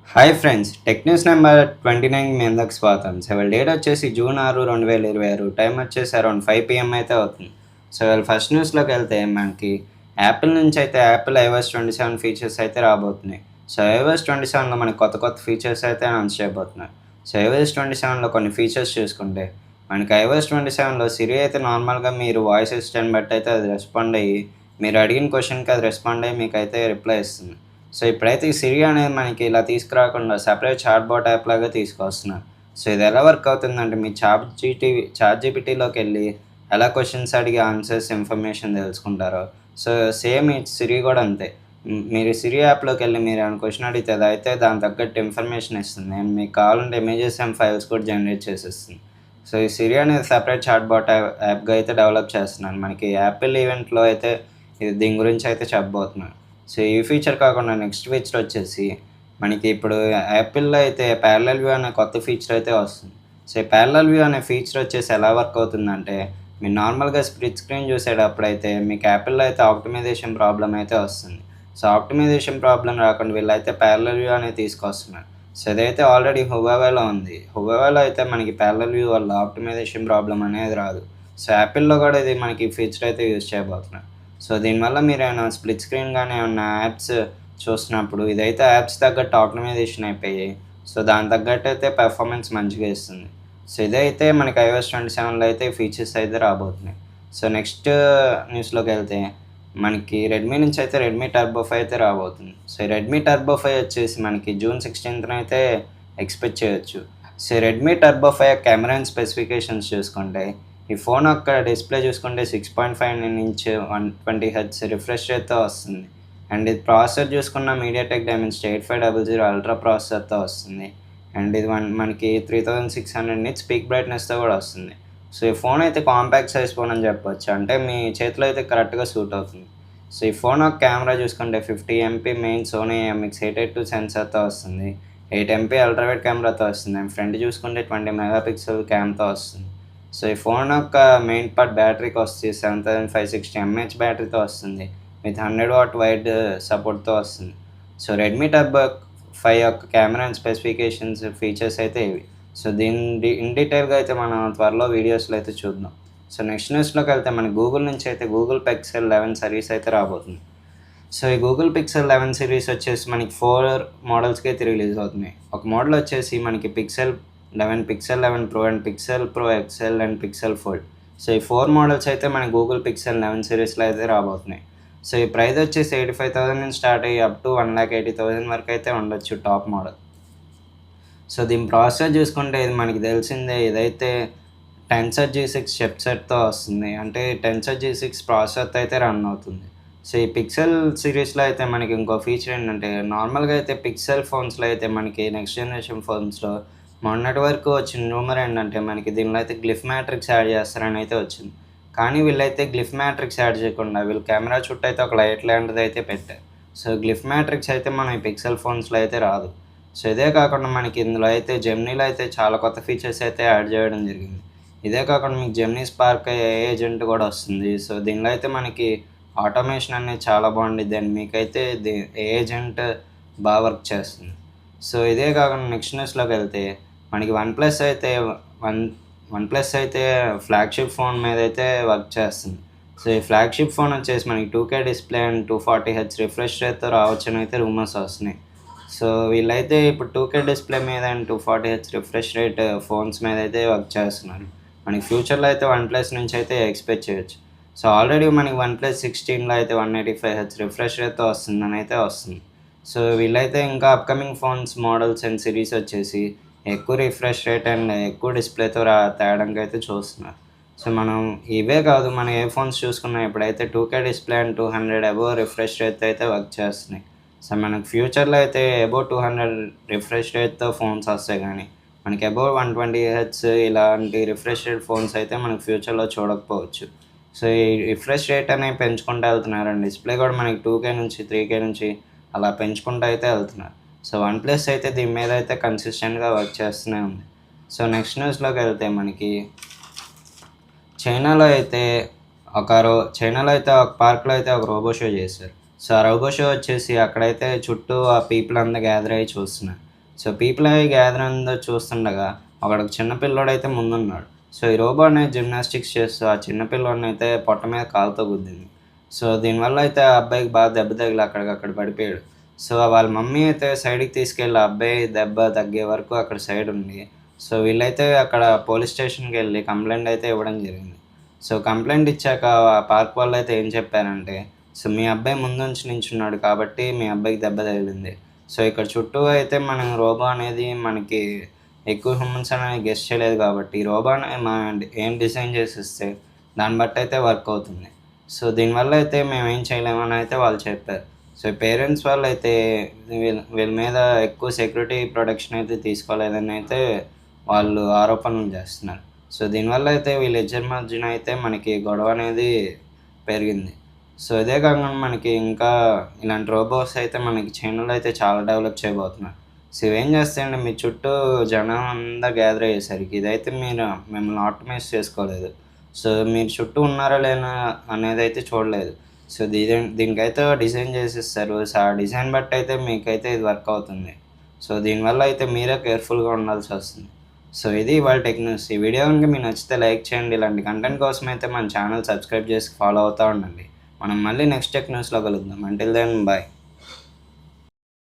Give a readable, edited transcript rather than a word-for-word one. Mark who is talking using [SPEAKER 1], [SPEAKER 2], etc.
[SPEAKER 1] Hi friends, tech news number 29 మీ అందరికి స్వాగతం. So ఇవాళ డేట్ వచ్చేసి జూన్ 6, 2026. టైం వచ్చేసి అరౌండ్ 5 PM అయితే అవుతుంది. సో ఇవాళ ఫస్ట్ న్యూస్లోకి వెళ్తే మనకి యాపిల్ నుంచి అయితే యాపిల్ iOS 27 ఫీచర్స్ అయితే రాబోతున్నాయి. సో iOS 27లో మనకి కొత్త కొత్త ఫీచర్స్ అయితే అనౌన్స్ చేయబోతున్నారు. సో iOS 27లో కొన్ని ఫీచర్స్ చూసుకుంటే మనకి iOS 27లో సిరి అయితే నార్మల్గా మీరు వాయిస్ అసిస్టెంట్ బట్టి అయితే అది రెస్పాండ్ అయ్యి మీరు అడిగిన క్వశ్చన్కి అది రెస్పాండ్ అయ్యి మీకైతే రిప్లై ఇస్తుంది. సో ఇప్పుడైతే ఈ సిరి అనేది మనకి ఇలా తీసుకురాకుండా సెపరేట్ చాట్‌బాట్ యాప్ లాగా తీసుకొస్తున్నారు. సో ఇది ఎలా వర్క్ అవుతుందంటే మీ చాట్ జీపీటీలోకి వెళ్ళి ఎలా క్వెషన్స్ అడిగి ఆన్సర్స్ ఇన్ఫర్మేషన్ తెలుసుకుంటారో, సో సేమ్ ఈ సిరి కూడా అంతే. మీరు సిరి యాప్‌లోకి వెళ్ళి మీరు ఏమైనా క్వెషన్ అడిగితే అదైతే దానికి తగ్గట్టు ఇన్ఫర్మేషన్ ఇస్తుంది. అండ్ మీకు కావాలంటే ఇమేజెస్ అండ్ ఫైల్స్ కూడా జనరేట్ చేసేస్తుంది. సో ఈ సిరి అనేది సెపరేట్ చాట్‌బాట్ యాప్‌గా అయితే డెవలప్ చేస్తున్నారు. మనకి యాపిల్ ఈవెంట్‌లో అయితే దీని గురించి అయితే చెప్పబోతున్నారు. సో ఈ ఫీచర్ కాకుండా నెక్స్ట్ ఫీచర్ వచ్చేసి మనకి ఇప్పుడు యాపిల్‌లో అయితే ప్యారలల్ వ్యూ అనే కొత్త ఫీచర్ అయితే వస్తుంది. సో ఈ ప్యారలల్ వ్యూ అనే ఫీచర్ వచ్చేసి ఎలా వర్క్ అవుతుందంటే మీరు నార్మల్‌గా స్ప్లిట్ స్క్రీన్ చూసేటప్పుడైతే మీకు యాపిల్‌లో అయితే ఆప్టిమైజేషన్ ప్రాబ్లమ్ అయితే వస్తుంది. సో ఆప్టిమైజేషన్ ప్రాబ్లమ్ రాకుండా వీళ్ళైతే ప్యారలల్ వ్యూ అనేది తీసుకొస్తున్నారు. సో ఇదైతే ఆల్రెడీ హువావేలో ఉంది. హువావేలో అయితే మనకి ప్యారలల్ వ్యూ వల్ల ఆప్టిమైజేషన్ ప్రాబ్లమ్ అనేది రాదు. సో యాపిల్‌లో కూడా ఇది మనకి ఫీచర్ అయితే యూజ్ చేయబోతున్నారు. సో దీనివల్ల మీరేమైనా స్ప్లిట్ స్క్రీన్ గానీ ఏమన్నా యాప్స్ చూస్తున్నప్పుడు ఇదైతే యాప్స్ తగ్గట్టు ఆప్టిమైజేషన్ అయిపోయి సో దానికి తగ్గట్టు అయితే పెర్ఫార్మెన్స్ మంచిగా ఇస్తుంది. సో ఇదైతే మనకి iOS 27లో అయితే ఫీచర్స్ అయితే రాబోతున్నాయి. సో నెక్స్ట్ న్యూస్‌లోకి వెళ్తే మనకి రెడ్మీ నుంచి అయితే రెడ్మీ టర్బో 5 అయితే రాబోతుంది. సో ఈ రెడ్మీ టర్బో 5 వచ్చేసి మనకి జూన్ 16న అయితే ఎక్స్‌పెక్ట్ చేయొచ్చు. So Redmi turbo 5 camera and specifications చూసుకుంటే ఈ ఫోన్ యొక్క డిస్‌ప్లే చూసుకుంటే 6.5 ఇంచ్ 120 హెర్ట్జ్ రిఫ్రెష్ రేట్‌తో వస్తుంది. అండ్ ఇది ప్రాసెసర్ చూసుకున్న మీడియాటెక్ డైమెన్సిటీ 8500 అల్ట్రా ప్రాసెసర్‌తో వస్తుంది. అండ్ ఇది మనకి 3600 నిట్స్ పీక్ బ్రైట్‌నెస్‌తో కూడా వస్తుంది. సో ఈ ఫోన్ అయితే కాంపాక్ట్ సైజ్ ఫోన్ అని చెప్పొచ్చు. అంటే మీ చేతిలో అయితే కరెక్ట్‌గా సూట్ అవుతుంది. సో ఈ ఫోన్ యొక్క కెమెరా చూసుకుంటే 50 ఎంపీ మెయిన్ సోనీ MX882 సెన్సార్‌తో వస్తుంది. 8 ఎంపీ అల్ట్రా వైడ్ కెమెరాతో వస్తుంది. అండ్ ఫ్రంట్ చూసుకుంటే 20 మెగాపిక్సెల్ క్యామ్‌తో వస్తుంది. సో ఈ ఫోన్ యొక్క మెయిన్ పార్ట్ బ్యాటరీకి వచ్చి 7560 mAh బ్యాటరీతో వస్తుంది. విత్ 100 వాట్ వైడ్ సపోర్ట్‌తో వస్తుంది. సో రెడ్మీ టర్బో 5 యొక్క కెమెరా అండ్ స్పెసిఫికేషన్స్ ఫీచర్స్ అయితే ఇవి. సో దీన్ని ఇన్ డీటెయిల్‌గా అయితే మనం త్వరలో వీడియోస్‌లో అయితే చూద్దాం. సో నెక్స్ట్ న్యూస్‌లోకి వెళ్తే మనకి గూగుల్ నుంచి అయితే గూగుల్ పిక్సెల్ 11 సిరీస్ అయితే రాబోతుంది. సో ఈ గూగుల్ పిక్సెల్ 11 సిరీస్ వచ్చేసి మనకి 4 మోడల్స్‌కి అయితే రిలీజ్ అవుతున్నాయి. ఒక మోడల్ వచ్చేసి మనకి pixel 11, pixel 11 pro and pixel pro XL and pixel fold. So ఈ 4 మోడల్స్ అయితే మన గూగుల్ పిక్సెల్ 11 సిరీస్‌లో అయితే రాబోతున్నాయి. సో ఈ ప్రైస్ వచ్చేసి 85,000 నుంచి స్టార్ట్ అయ్యి అప్ టు 1,80,000 వరకు అయితే ఉండొచ్చు టాప్ మోడల్. సో దీని ప్రాసెసర్ చూసుకుంటే ఇది మనకి తెలిసిందే, ఇదైతే టెన్సర్ G6 చిప్‌సెట్‌తో వస్తుంది. అంటే టెన్సర్ G6 ప్రాసెసర్‌తో అయితే రన్ అవుతుంది. సో ఈ పిక్సెల్ సిరీస్‌లో అయితే మనకి ఇంకో ఫీచర్ ఏంటంటే నార్మల్‌గా అయితే పిక్సెల్ ఫోన్స్‌లో అయితే మనకి నెక్స్ట్ జనరేషన్ ఫోన్స్‌లో మొన్నటి వరకు వచ్చిన రూమర్ ఏంటంటే మనకి దీనిలో అయితే గ్లిఫ్ మ్యాట్రిక్స్ యాడ్ చేస్తారని అయితే వచ్చింది. కానీ వీళ్ళైతే గ్లిఫ్ మ్యాట్రిక్స్ యాడ్ చేయకుండా వీళ్ళు కెమెరా చుట్టూ అయితే ఒక లైట్ లాంటిది అయితే పెట్టారు. సో గ్లిఫ్ మ్యాట్రిక్స్ అయితే మన ఈ పిక్సెల్ ఫోన్స్‌లో అయితే రాదు. సో ఇదే కాకుండా మనకి ఇందులో అయితే జెమినీలో అయితే చాలా కొత్త ఫీచర్స్ అయితే యాడ్ చేయడం జరిగింది. ఇదే కాకుండా మీకు జెమినీ స్పార్క్ ఏఐ ఏజెంట్ కూడా వస్తుంది. సో దీనిలో అయితే మనకి ఆటోమేషన్ అనేది చాలా బాగుండిద్ది. అండ్ మీకైతే ఏజెంట్ బాగా వర్క్ చేస్తుంది. సో ఇదే కాకుండా నెక్స్ట్ న్యూస్‌లోకి వెళ్తే మనకి వన్ ప్లస్ అయితే ఫ్లాగ్‌షిప్ ఫోన్ మీద అయితే వర్క్ చేస్తుంది. సో ఈ ఫ్లాగ్‌షిప్ ఫోన్ వచ్చేసి మనకి 2K display and 240 hertz refresh రేట్‌తో రావచ్చని అయితే రూమర్స్ వస్తున్నాయి. సో వీళ్ళైతే ఇప్పుడు 2K డిస్‌ప్లే మీద and 240 hertz refresh rate phones మీద అయితే వర్క్ చేస్తున్నారు. మనకి ఫ్యూచర్‌లో అయితే వన్ ప్లస్ నుంచి అయితే ఎక్స్‌పెక్ట్ చేయొచ్చు. సో ఆల్రెడీ మనకి వన్‌ప్లస్ 16లో అయితే 185 హెర్ట్జ్ రిఫ్రెష్ రేట్‌తో వస్తుందని అయితే వస్తుంది. సో వీళ్ళైతే ఇంకా upcoming phones models and series వచ్చేసి ఎక్కువ రిఫ్రెష్ రేట్ అండ్ ఎక్కువ డిస్‌ప్లేతో తేవడానికి అయితే చూస్తున్నారు. సో మనం ఇవే కాదు మన ఏ ఫోన్స్ చూసుకున్నా ఇప్పుడైతే 2K display and 200 above refresh రేట్‌తో అయితే వర్క్ చేస్తున్నాయి. సో మనకు ఫ్యూచర్‌లో అయితే అబోవ్ 200 రిఫ్రెష్ రేట్‌తో ఫోన్స్ వస్తాయి కానీ మనకి అబోవ్ 120 హెర్ట్జ్ ఇలాంటి రిఫ్రెష్ రేట్ ఫోన్స్ అయితే మనకు ఫ్యూచర్‌లో చూడకపోవచ్చు. సో ఈ రిఫ్రెష్ రేట్ అనేవి పెంచుకుంటూ వెళ్తున్నారు. అండ్ డిస్‌ప్లే కూడా మనకి 2K నుంచి 3K నుంచి అలా పెంచుకుంటూ అయితే వెళ్తున్నారు. సో వన్‌ప్లస్ అయితే దీని మీద అయితే కన్సిస్టెంట్‌గా వర్క్ చేస్తూనే ఉంది. సో నెక్స్ట్ న్యూస్‌లోకి వెళ్తే మనకి చైనాలో అయితే ఒక పార్క్‌లో అయితే ఒక రోబో షో చేశారు. సో ఆ రోబో షో వచ్చేసి అక్కడైతే చుట్టూ ఆ పీపుల్ అంతా గ్యాదర్ అయ్యి చూస్తున్నారు. సో పీపుల్ అవి గ్యాదర్ అందో చూస్తుండగా అక్కడ ఒక చిన్న పిల్లోడైతే ముందున్నాడు. సో ఈ రోబో అనేది జిమ్నాస్టిక్స్ చేస్తూ ఆ చిన్న పిల్లోడినైతే పొట్ట మీద కాలుతో గుద్దింది. సో దీనివల్ల అయితే ఆ అబ్బాయికి బాగా దెబ్బ తగిలి అక్కడికక్కడ పడిపోయాడు. సో వాళ్ళ మమ్మీ అయితే సైడ్‌కి తీసుకెళ్ళి ఆ అబ్బాయి దెబ్బ తగ్గే వరకు అక్కడ సైడ్ ఉండి, సో వీళ్ళైతే అక్కడ పోలీస్ స్టేషన్‌కెళ్ళి కంప్లెయింట్ అయితే ఇవ్వడం జరిగింది. సో కంప్లెయింట్ ఇచ్చాక ఆ పార్క్ వాళ్ళైతే ఏం చెప్పారంటే, సో మీ అబ్బాయి ముందుంచి నించున్నాడు కాబట్టి మీ అబ్బాయికి దెబ్బ తగిలింది. సో ఇక్కడ చుట్టూ అయితే మనం రోబో అనేది మనకి ఎక్కువ హ్యూమన్స్ అనేది గెస్ చేయలేదు కాబట్టి, ఈ రోబో అనేది మనం ఏం డిజైన్ చేసిస్తే దాన్ని బట్టి అయితే వర్క్ అవుతుంది. సో దీనివల్ల అయితే మేమేం చేయలేమని అయితే వాళ్ళు చెప్పారు. సో పేరెంట్స్ వాళ్ళైతే వీళ్ళ మీద ఎక్కువ సెక్యూరిటీ ప్రొటెక్షన్ అయితే తీసుకోలేదని అయితే వాళ్ళు ఆరోపణలు చేస్తున్నారు. సో దీనివల్ల అయితే వీళ్ళిద్దరి మధ్యన అయితే మనకి గొడవ అనేది పెరిగింది. సో ఇదే కాకుండా మనకి ఇంకా ఇలాంటి రోబోట్స్ అయితే మనకి చైనాలో అయితే చాలా డెవలప్ చేయబోతున్నారు. సో ఇవేం చేస్తాయంటే మీ చుట్టూ జనం అంతా గ్యాదర్ అయ్యేసరికి ఇదైతే మిమ్మల్ని ఆప్టిమైజ్ చేసుకోలేదు. సో మీరు చుట్టూ ఉన్నారా లేనా అనేదైతే చూడలేదు. సో దీనికైతే డిజైన్ చేసిస్తారు. సో ఆ డిజైన్ బట్టి అయితే మీకైతే ఇది వర్క్ అవుతుంది. సో దీనివల్ల అయితే మీరే కేర్‌ఫుల్‌గా ఉండాల్సొస్తుంది. సో ఇది ఇవాళ టెక్ న్యూస్. ఈ వీడియో గనుక మీకు నచ్చితే లైక్ చేయండి. ఇలాంటి కంటెంట్ కోసం అయితే మన ఛానల్ సబ్స్క్రైబ్ చేసి ఫాలో అవుతా ఉండండి. మనం మళ్ళీ నెక్స్ట్ టెక్ న్యూస్‌లో కలుద్దాం. Until then by.